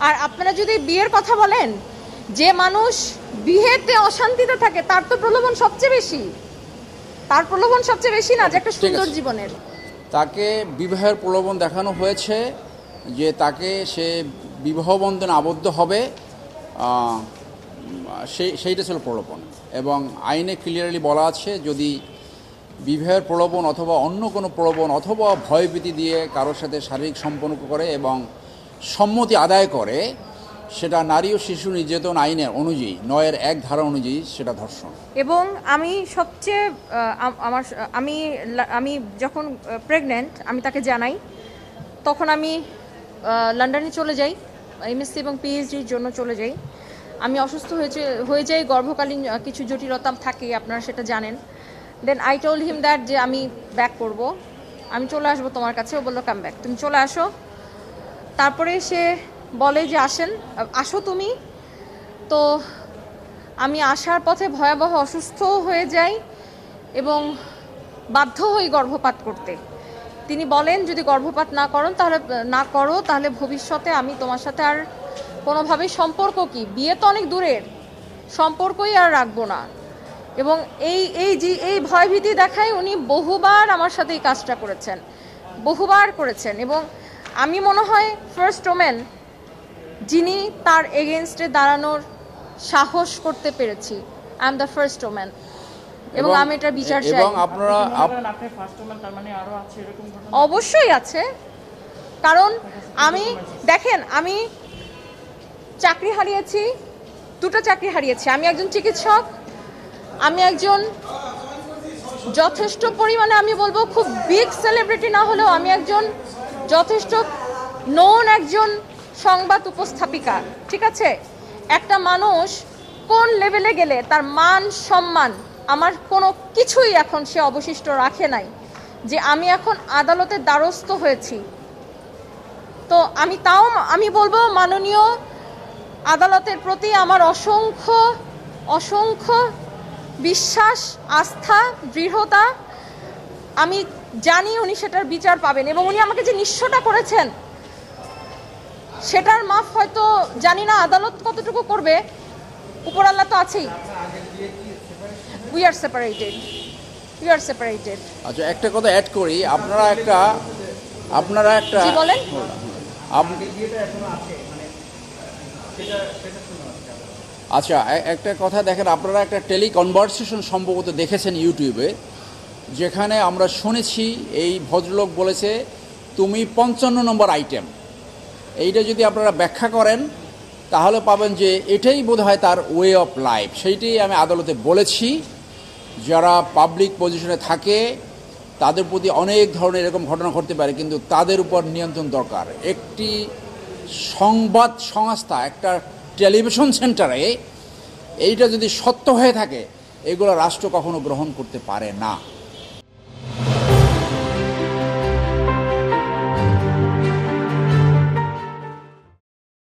আর আপনারা যদি বিয়ের কথা বলেন, যে মানুষ বিয়েতে অশান্তিতে থাকে তার তো প্রলোভন সবচেয়ে বেশি, তার প্রলোভন সবচেয়ে বেশি না যে একটা সুন্দর জীবনের। তাকে বিবাহের প্রলোভন দেখানো হয়েছে যে তাকে সে বিবাহ বন্ধনে আবদ্ধ হবে, সেইটা ছিল প্রলোভন। এবং আইনে ক্লিয়ারলি বলা আছে যদি বিবাহের প্রলোভন অথবা অন্য কোনো প্রলোভন অথবা ভয়ভীতি দিয়ে কারোর সাথে শারীরিক সম্পর্ক করে এবং সম্মতি আদায় করে, সেটা নারী ও শিশু নির্যাতন আইনের অনুযায়ী ৯-১ ধারা অনুযায়ী সেটা ধর্ষণ। এবং আমি সবচেয়ে আমি যখন প্রেগন্যান্ট আমি তাকে জানাই, তখন আমি লন্ডনে চলে যাই, এমএসসি এবং পিএইচডির জন্য চলে যাই। আমি অসুস্থ হয়ে যাই, গর্ভকালীন কিছু জটিলতা থাকে, আপনারা সেটা জানেন। Then I told him that যে আমি ব্যাক করব, আমি চলে আসবো তোমার কাছে। ও বললো কাম ব্যাক, তুমি চলে আসো। তারপরে সে বলে যে আসো তুমি। তো আমি আসার পথে ভয়াবহ অসুস্থ হয়ে যাই এবং বাধ্য হই গর্ভপাত করতে। তিনি বলেন যদি গর্ভপাত না করো তাহলে ভবিষ্যতে আমি তোমার সাথে আর কোনোভাবেই সম্পর্ক, কি বিয়ে তো অনেক দূরের, সম্পর্কই আর রাখবো না। এবং এই ভয়ভীতি দেখায় উনি বহুবার আমার সাথে এই কাজটা করেছেন, বহুবার করেছেন। এবং আমি মনে হয় ফার্স্ট ওম্যান যিনি তার এগেনস্টে দাঁড়ানোর সাহস করতে পেরেছি। I am the first woman এবং আমি এটার বিচার চাই। এবং আপনারা অবশ্যই আছে, কারণ দেখেন আমি চাকরি হারিয়েছি, দুটো চাকরি হারিয়েছি। আমি একজন চিকিৎসক, আমি একজন যথেষ্ট পরিমাণে, আমি বলবো খুব বিগ সেলিব্রিটি না হলেও আমি একজন যথেষ্ট নোন একজন সংবাদ উপস্থাপিকা, ঠিক আছে? একটা মানুষ কোন লেভেলে গেলে তার মান সম্মান, আমার কোনো কিছুই এখন সে অবশিষ্ট রাখে নাই, যে আমি এখন আদালতের দ্বারস্থ হয়েছি। তো আমি বলবো মাননীয় আদালতের প্রতি আমার অসংখ্য অসংখ্য বিশ্বাস, আস্থা, দৃঢ়তা। আমি জানি উনি সেটার বিচার পাবেন এবং উনি আমাকে যে নিঃস্বটা করেছেন সেটার মাফ হয়তো জানি না আদালত কতটুকু করবে, উপর আল্লাহ তো আছেই। We are separated. আচ্ছা, একটা কথা অ্যাড করি, আপনারা একটা জি বলেন। আচ্ছা, একটা কথা দেখেন, আপনারা একটা টেলিকনভারসেশন সম্ভবত দেখেছেন ইউটিউবে, যেখানে আমরা শুনেছি এই ভদ্রলোক বলেছে তুমি 55 নম্বর আইটেম। এইটা যদি আপনারা ব্যাখ্যা করেন তাহলে পাবেন যে এটাই বোধহয় তার ওয়ে অফ লাইফ। সেইটাই আমি আদালতে বলেছি, যারা পাবলিক পজিশনে থাকে তাদের প্রতি অনেক ধরনের এরকম ঘটনা ঘটতে পারে, কিন্তু তাদের উপর নিয়ন্ত্রণ দরকার। একটি সংবাদ সংস্থা, একটা টেলিভিশন সেন্টারে এইটা যদি সত্য হয়ে থাকে, এগুলো রাষ্ট্র কখনো গ্রহণ করতে পারে না।